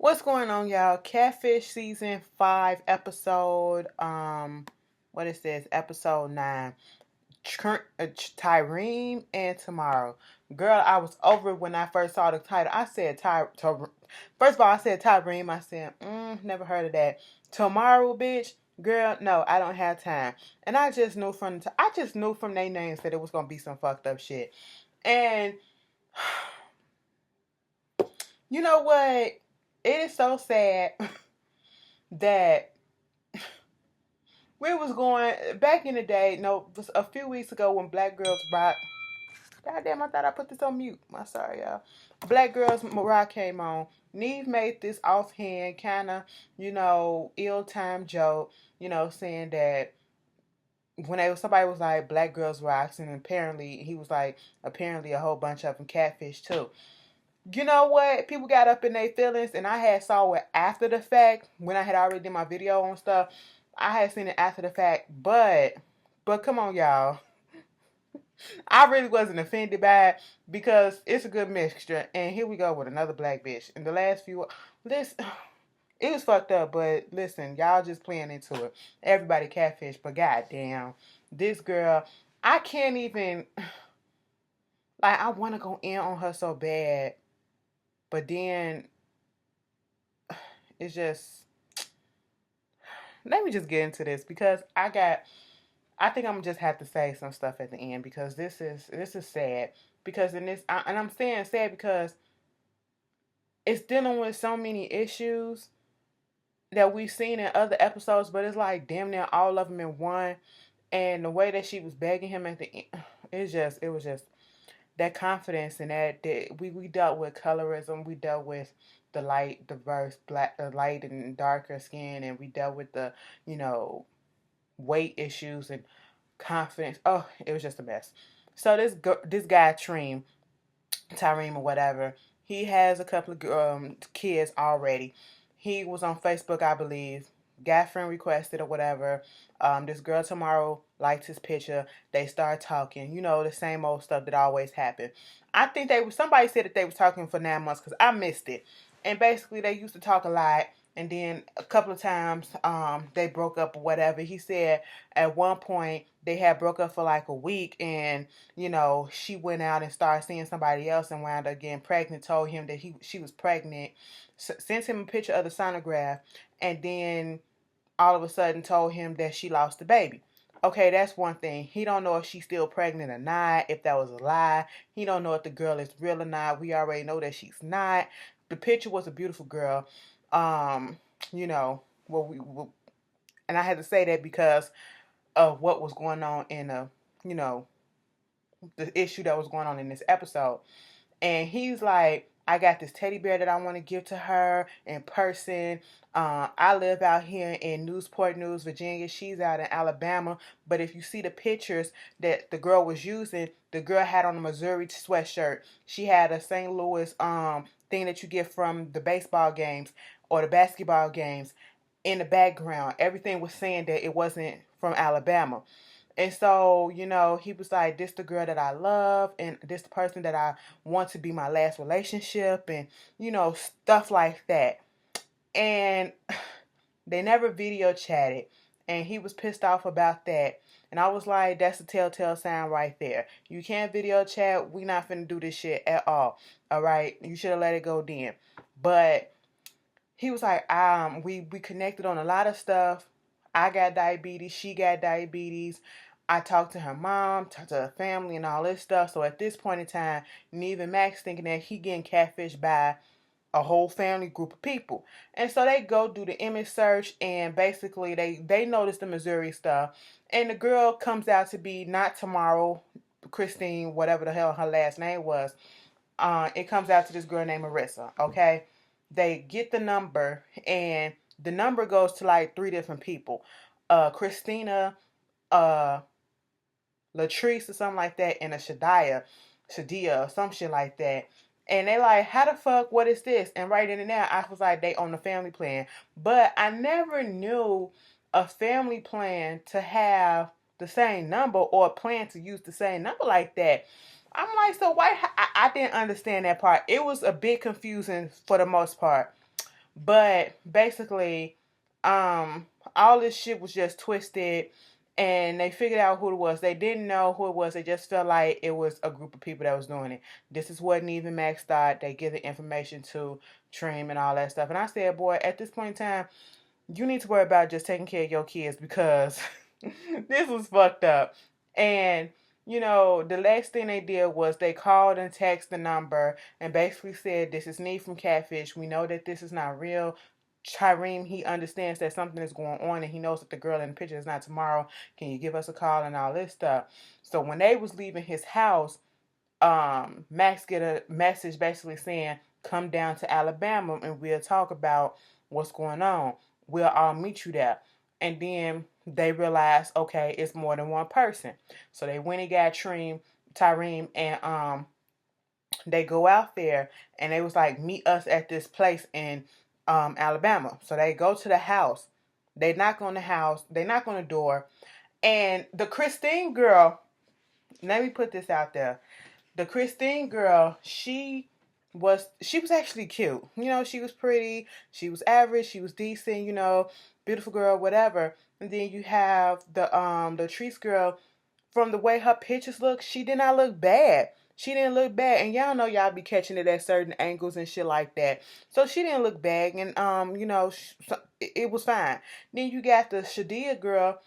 What's going on, y'all? Catfish season 5 episode what is this? Episode 9. Tyreme and Tomorrow. Girl, I was over it when I first saw the title. I said first of all, I said Tyreme. I said, never heard of that. Tomorrow, bitch. Girl, no, I don't have time. And I just knew from their names that it was gonna be some fucked up shit. And you know what? It is so sad that we was going back in the day. No, it was a few weeks ago when Black Girls Rock. Goddamn, I thought I put this on mute. I'm sorry, y'all. Black Girls Rock came on. Neve made this offhand kind of, ill-timed joke, saying that when somebody was like Black Girls Rocks, and apparently he was like, apparently a whole bunch of them Catfish too. You know what? People got up in their feelings, and I had saw it after the fact when I had already did my video on stuff. I had seen it after the fact, but come on, y'all. I really wasn't offended by it because it's a good mixture. And here we go with another black bitch. In the last few, this it was fucked up. But listen, y'all just playing into it. Everybody catfish, but goddamn, this girl, I can't even. Like, I want to go in on her so bad, but then it's just. Let me just get into this because I think I'm gonna just have to say some stuff at the end because this is sad. Because and I'm saying sad because it's dealing with so many issues that we've seen in other episodes, but it's like damn near all of them in one. And the way that she was begging him at the end, it was just that confidence and that we dealt with colorism, we dealt with the light, diverse, black, the light and darker skin, and we dealt with the weight issues and confidence. Oh, it was just a mess. So this guy Tyreme or whatever, he has a couple of kids already. He was on Facebook, I believe. Got friend requested or whatever. This girl Tomorrow liked his picture. They start talking. The same old stuff that always happened. I think somebody said that they was talking for 9 months because I missed it. And basically they used to talk a lot. And then a couple of times they broke up or whatever. He said at one point they had broke up for like a week, and she went out and started seeing somebody else and wound up getting pregnant. Told him that she was pregnant. Sent him a picture of the sonograph, and then all of a sudden told him that she lost the baby. Okay, that's one thing. He don't know if she's still pregnant or not, if that was a lie. He don't know if the girl is real or not. We already know that she's not. The picture was a beautiful girl. Um, and I had to say that because of what was going on in the issue that was going on in this episode. And he's like, I got this teddy bear that I want to give to her in person. I live out here in Newport News, Virginia. She's out in Alabama. But if you see the pictures that the girl was using, the girl had on a Missouri sweatshirt. She had a St. Louis thing that you get from the baseball games or the basketball games in the background. Everything was saying that it wasn't from Alabama. And so, he was like, this the girl that I love, and this the person that I want to be my last relationship, and, stuff like that. And they never video chatted, and he was pissed off about that. And I was like, that's a telltale sign right there. You can't video chat. We not finna do this shit at all. All right? You should have let it go then. But he was like, we connected on a lot of stuff. I got diabetes. She got diabetes. I talked to her mom, talked to her family, and all this stuff. So at this point in time, Neve and Max thinking that he getting catfished by a whole family group of people. And so they go do the image search, and basically they notice the Missouri stuff. And the girl comes out to be not Tomorrow, Christine, whatever the hell her last name was. It comes out to this girl named Marissa, okay? They get the number, and the number goes to like 3 different people. Christina, Latrice or something like that, and a Shadia or some shit like that. And they like, how the fuck, what is this? And right in and there, I was like, they on the family plan. But I never knew a family plan to have the same number or a plan to use the same number like that. I'm like, so why? I didn't understand that part. It was a bit confusing for the most part. But basically, all this shit was just twisted, and they figured out who it was. They didn't know who it was. They just felt like it was a group of people that was doing it. This is what even Max thought. They give the information to Trim and all that stuff. And I said, boy, at this point in time, you need to worry about just taking care of your kids, because this was fucked up. And the last thing they did was they called and texted the number and basically said, this is me from Catfish. We know that this is not real. Tyreme, he understands that something is going on, and he knows that the girl in the picture is not tomorrow. Can you give us a call and all this stuff? So when they was leaving his house, Max get a message basically saying, come down to Alabama and we'll talk about what's going on. We'll all meet you there. And then they realized, okay, it's more than one person. So they went and got Tyreme, and they go out there, and they was like, meet us at this place in Alabama. So they go to the house. They knock on the house. They knock on the door. And the Christine girl, let me put this out there. The Christine girl, she was actually cute. She was pretty. She was average. She was decent. Beautiful girl, whatever. And then you have the Latrice girl. From the way her pictures look, she did not look bad. She didn't look bad, and y'all know y'all be catching it at certain angles and shit like that. So she didn't look bad, and it was fine. Then you got the Shadia girl.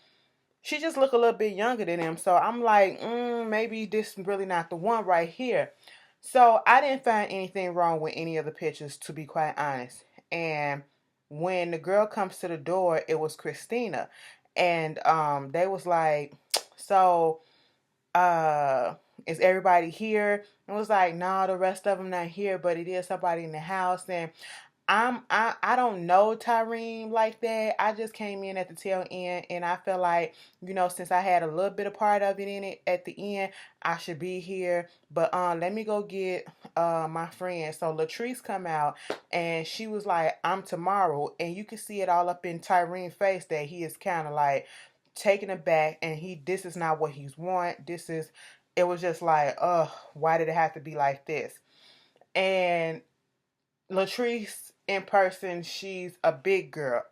She just looked a little bit younger than him. So I'm like, maybe this is really not the one right here. So I didn't find anything wrong with any of the pictures, to be quite honest. And when the girl comes to the door, it was Christina. And they was like, so is everybody here? It was like, no, the rest of them not here, but it is somebody in the house. And I don't know Tyreme like that. I just came in at the tail end, and I feel like, since I had a little bit of part of it in it at the end, I should be here. But let me go get my friend. So Latrice come out, and she was like, I'm tomorrow. And you can see it all up in Tyreme's face that he is kind of like taken aback, and this is not what he's want. It was just like, why did it have to be like this? And Latrice in person, she's a big girl.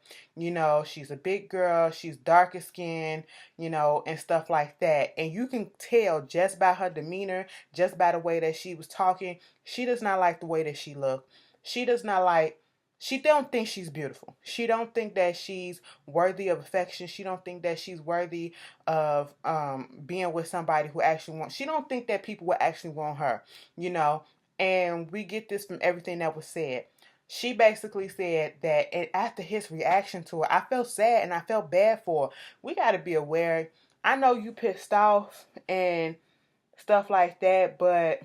She's a big girl. She's darker skinned, and stuff like that. And you can tell just by her demeanor, just by the way that she was talking, she does not like the way that she looked. She does not like, she don't think she's beautiful. She don't think that she's worthy of affection. She don't think that she's worthy of being with somebody who actually wants. She don't think that people will actually want her, And we get this from everything that was said. She basically said that, and after his reaction to it, I felt sad and I felt bad for her. We got to be aware. I know you pissed off and stuff like that, but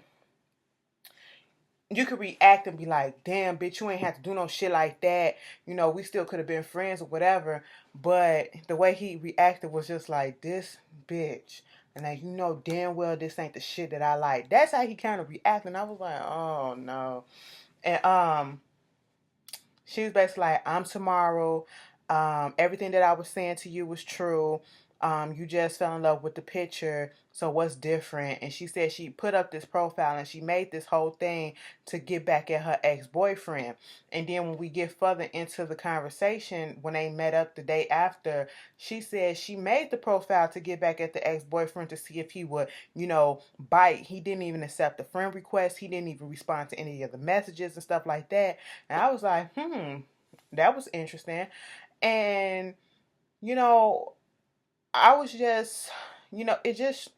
you could react and be like, damn, bitch, you ain't have to do no shit like that. We still could have been friends or whatever. But the way he reacted was just like, this bitch. And like, damn well this ain't the shit that I like. That's how he kind of reacted. And I was like, oh no. And she was basically like, I'm tomorrow. Everything that I was saying to you was true. You just fell in love with the picture. So what's different? And she said she put up this profile and she made this whole thing to get back at her ex-boyfriend. And then when we get further into the conversation, when they met up the day after, she said she made the profile to get back at the ex-boyfriend to see if he would, bite. He didn't even accept the friend request. He didn't even respond to any of the messages and stuff like that. And I was like, that was interesting. And, I was just, it just,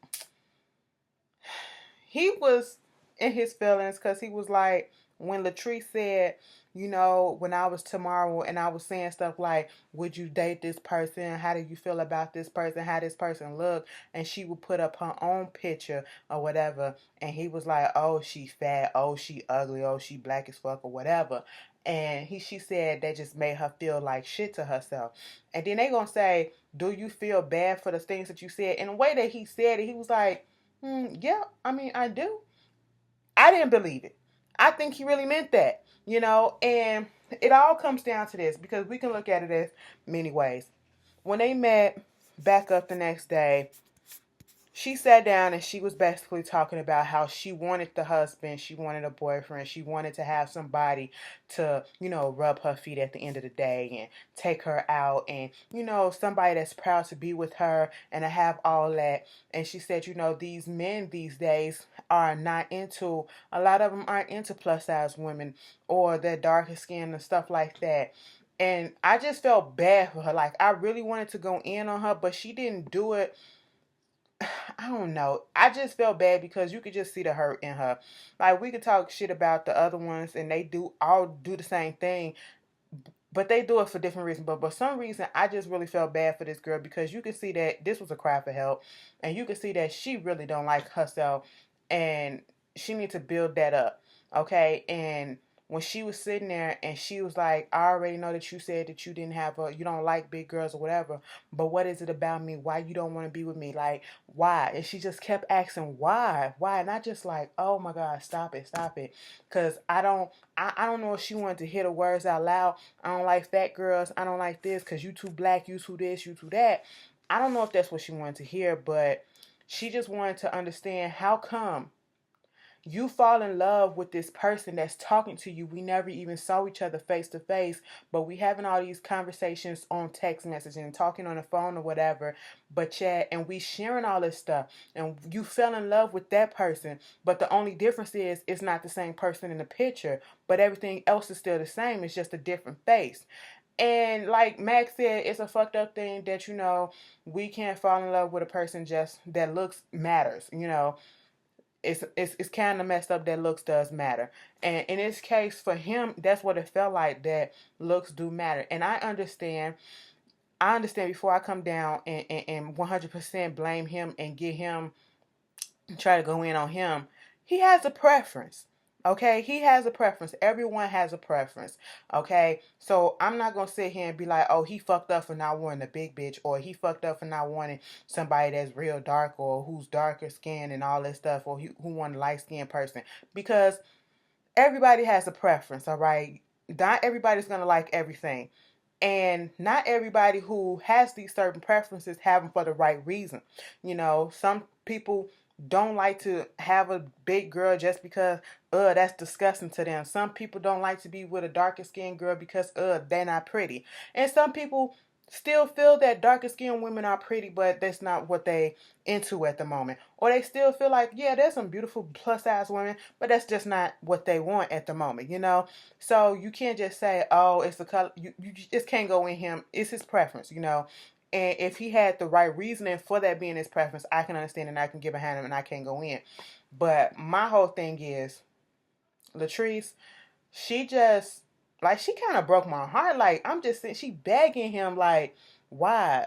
he was in his feelings because he was like, when Latrice said, when I was tomorrow and I was saying stuff like, would you date this person? How do you feel about this person? How this person look? And she would put up her own picture or whatever. And he was like, oh, she fat. Oh, she ugly. Oh, she black as fuck or whatever. And she said that just made her feel like shit to herself. And then they gonna say, do you feel bad for the things that you said? In the way that he said it, he was like, yeah, I mean, I do. I didn't believe it. I think he really meant that, and it all comes down to this, because we can look at it as many ways. When they met back up the next day, she sat down and she was basically talking about how she wanted the husband, she wanted a boyfriend, she wanted to have somebody to, rub her feet at the end of the day and take her out, and, somebody that's proud to be with her and to have all that. And she said, these men these days are not into, a lot of them aren't into plus size women or their darker skin and stuff like that. And I just felt bad for her. Like, I really wanted to go in on her, but she didn't do it. I don't know. I just felt bad because you could just see the hurt in her. Like, we could talk shit about the other ones and they do all do the same thing, but they do it for different reasons. But for some reason, I just really felt bad for this girl because you could see that this was a cry for help, and you could see that she really don't like herself, and she needs to build that up, okay? And when she was sitting there and she was like, I already know that you said that you don't like big girls or whatever, but what is it about me? Why you don't want to be with me? Like, why? And she just kept asking, why? And I just like, oh my God, stop it. Because I don't know if she wanted to hear the words out loud. I don't like fat girls. I don't like this because you too black, you too this, you too that. I don't know if that's what she wanted to hear, but she just wanted to understand how come you fall in love with this person that's talking to you. We never even saw each other face to face, but we having all these conversations on text messaging and talking on the phone or whatever, but chat, and we sharing all this stuff, and you fell in love with that person, but the only difference is it's not the same person in the picture, but everything else is still the same. It's just a different face. And like Max said, it's a fucked up thing that, we can't fall in love with a person just that looks matters. It's kind of messed up that looks does matter. And in this case, for him, that's what it felt like, that looks do matter. And I understand before I come down and 100% blame him and get him, try to go in on him. He has a preference. Okay, he has a preference. Everyone has a preference. Okay, so I'm not gonna sit here and be like, oh, he fucked up for not wanting a big bitch, or he fucked up for not wanting somebody that's real dark or who's darker skinned and all that stuff, or who want a light skinned person, because everybody has a preference. All right, not everybody's gonna like everything. And not everybody who has these certain preferences have them for the right reason. Some people don't like to have a big girl just because, that's disgusting to them. Some people don't like to be with a darker skinned girl because, they're not pretty. And some people still feel that darker skinned women are pretty, but that's not what they into at the moment. Or they still feel like, yeah, there's some beautiful plus size women, but that's just not what they want at the moment. So you can't just say, oh, it's the color. You just can't go in him. It's his preference. And if he had the right reasoning for that being his preference, I can understand and I can get behind him and I can't go in. But my whole thing is, Latrice, she just, like, she kind of broke my heart. Like, I'm just sitting, she begging him, like, why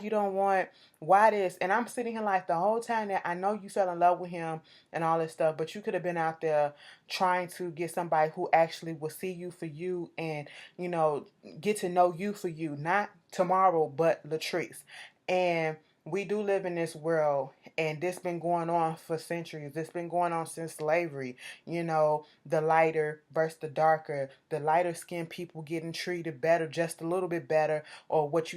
you don't want, why this? And I'm sitting here like, the whole time that I know you fell in love with him and all this stuff, but you could have been out there trying to get somebody who actually will see you for you and, get to know you for you, not tomorrow, but Latrice. And we do live in this world, and this been going on for centuries. This been going on since slavery. The lighter versus the lighter skinned people getting treated better, just a little bit better, or what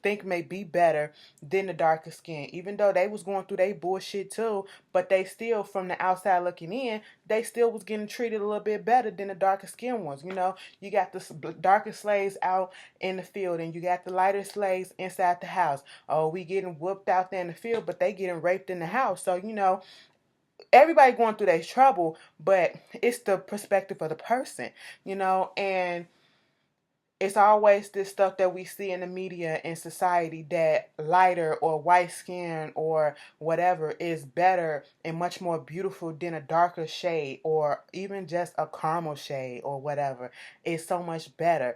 think may be better than the darker skin, even though they was going through their bullshit too, but they still, from the outside looking in, they still was getting treated a little bit better than the darker skin ones. You got the darker slaves out in the field, and you got the lighter slaves inside the house. Oh, we getting whooped out there in the field, but they getting raped in the house. So, everybody going through their trouble, but it's the perspective of the person. And it's always this stuff that we see in the media and society, that lighter or white skin or whatever is better and much more beautiful than a darker shade, or even just a caramel shade or whatever. It's so much better.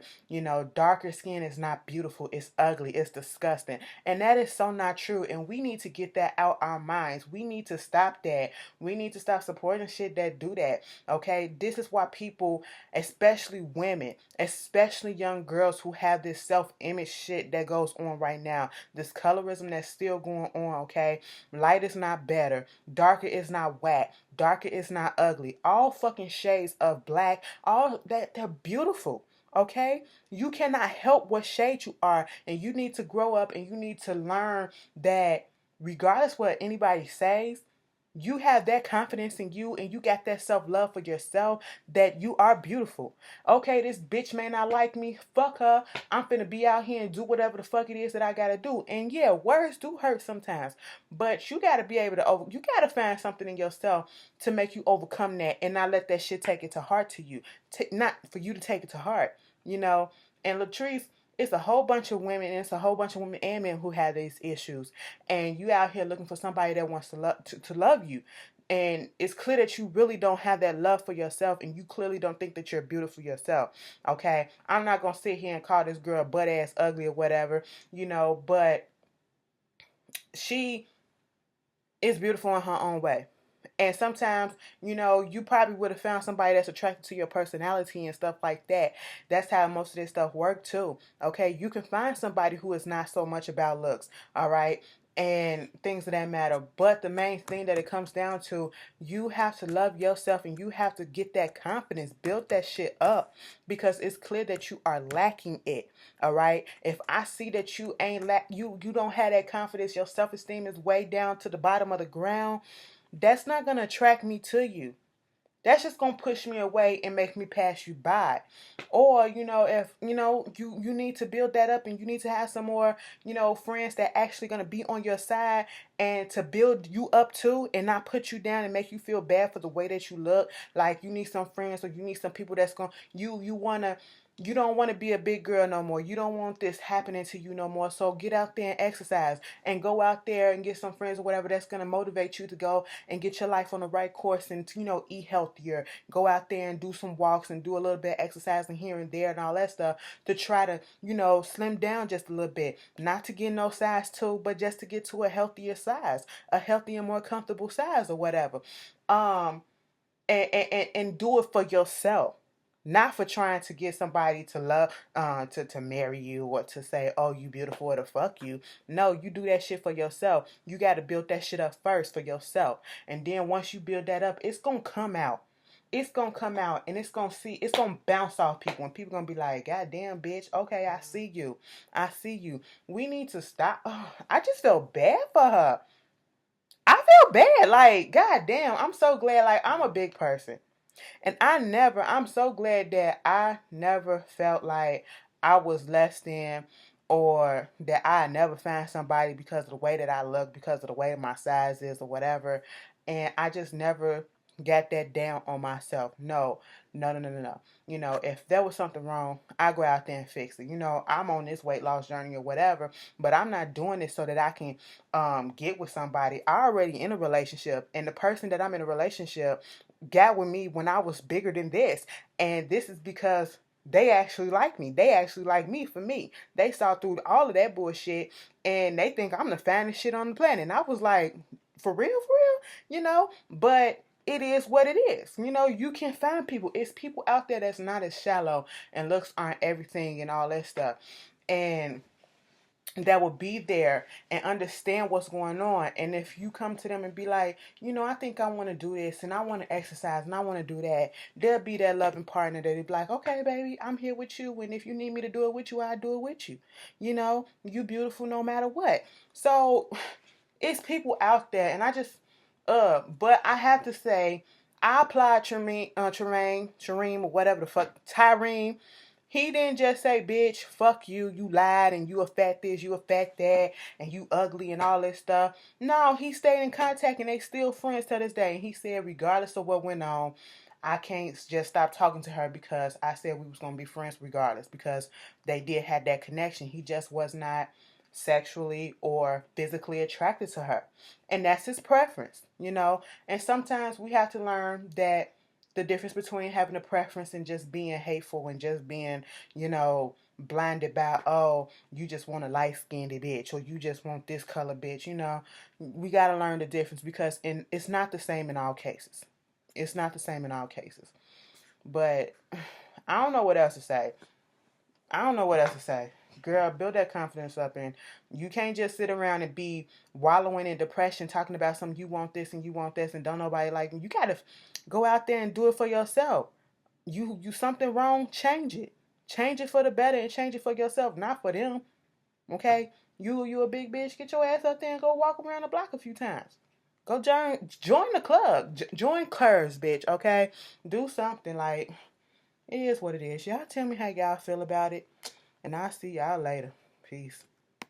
Darker skin is not beautiful. It's ugly. It's disgusting. And that is so not true. And we need to get that out our minds. We need to stop that. We need to stop supporting shit that do that. Okay? This is why people, especially women, especially young girls who have this self-image shit that goes on right now, this colorism that's still going on. Okay, light is not better, darker is not whack, darker is not ugly. All fucking shades of black, all that, they're beautiful. Okay, you cannot help what shade you are, and you need to grow up and you need to learn that regardless what anybody says, you have that confidence in you and you got that self-love for yourself that you are beautiful. Okay, this bitch may not like me. Fuck her. I'm finna be out here and do whatever the fuck it is that I gotta do. And yeah, words do hurt sometimes. But you gotta be able to you gotta find something in yourself to make you overcome that and not let that shit take it to heart to you. Not for you to take it to heart, you know. And Latrice, it's a whole bunch of women, and it's a whole bunch of women and men who have these issues. And you out here looking for somebody that wants to love you. And it's clear that you really don't have that love for yourself, and you clearly don't think that you're beautiful yourself. Okay, I'm not gonna sit here and call this girl butt ass ugly or whatever, you know, but she is beautiful in her own way. And sometimes, you know, you probably would have found somebody that's attracted to your personality and stuff like that. That's how most of this stuff works too. Okay, you can find somebody who is not so much about looks, all right, and things of that matter. But the main thing that it comes down to, you have to love yourself and you have to get that confidence, build that shit up, because it's clear that you are lacking it. All right, if I see that you ain't you don't have that confidence, your self-esteem is way down to the bottom of the ground, that's not going to attract me to you. That's just going to push me away and make me pass you by. Or, you know, if, you know, you need to build that up and you need to have some more, you know, friends that actually going to be on your side and to build you up too and not put you down and make you feel bad for the way that you look. Like you need some friends or you need some people that's going to, you don't want to be a big girl no more. You don't want this happening to you no more. So get out there and exercise and go out there and get some friends or whatever that's going to motivate you to go and get your life on the right course and, you know, eat healthier. Go out there and do some walks and do a little bit of exercising here and there and all that stuff to try to, you know, slim down just a little bit. Not to get no size 2, but just to get to a healthier size, a healthier, more comfortable size or whatever. And do it for yourself. Not for trying to get somebody to love, to marry you or to say, oh, you beautiful or to fuck you. No, you do that shit for yourself. You got to build that shit up first for yourself. And then once you build that up, it's going to come out. It's going to come out and it's going to bounce off people. And people going to be like, God damn, bitch. Okay, I see you. I see you. We need to stop. Oh, I just felt bad for her. I feel bad. Like, God damn, I'm so glad. Like, I'm a big person. And I'm so glad that I never felt like I was less than or that I never found somebody because of the way that I look, because of the way my size is or whatever. And I just never got that down on myself. No, no, no, no, no, no. You know, if there was something wrong, I go out there and fix it. You know, I'm on this weight loss journey or whatever, but I'm not doing this so that I can get with somebody. I already in a relationship, and the person that I'm in a relationship got with me when I was bigger than this. And this is because they actually like me. They actually like me for me. They saw through all of that bullshit and they think I'm the finest shit on the planet. And I was like, for real, you know? But it is what it is. You know, you can find people. It's people out there that's not as shallow and looks aren't everything and all that stuff. And that will be there and understand what's going on. And if you come to them and be like, you know, I think I want to do this and I want to exercise and I want to do that, they'll be that loving partner that'll be like, okay, baby, I'm here with you. And if you need me to do it with you, I'll do it with you. You know, you beautiful no matter what. So it's people out there. And I just, but I have to say, I applaud Tyreme, or whatever the fuck, Tyreme. He didn't just say, bitch, fuck you, you lied, and you a fat this, you a fat that, and you ugly, and all this stuff. No, he stayed in contact, and they still friends to this day. And he said, regardless of what went on, I can't just stop talking to her because I said we was going to be friends regardless, because they did have that connection. He just was not sexually or physically attracted to her. And that's his preference, you know. And sometimes we have to learn that the difference between having a preference and just being hateful and just being, you know, blinded by, oh, you just want a light-skinned bitch or you just want this color bitch, you know. We got to learn the difference because it's not the same in all cases. It's not the same in all cases. But I don't know what else to say. Girl, build that confidence up, and you can't just sit around and be wallowing in depression talking about something you want this and you want this and don't nobody like you. You gotta go out there and do it for yourself. You something wrong, change it. Change it for the better and change it for yourself, not for them. Okay? You a big bitch. Get your ass up there and go walk around the block a few times. Go join the club. Join Curves, bitch, okay? Do something. Like, it is what it is. Y'all tell me how y'all feel about it. And I'll see y'all later. Peace.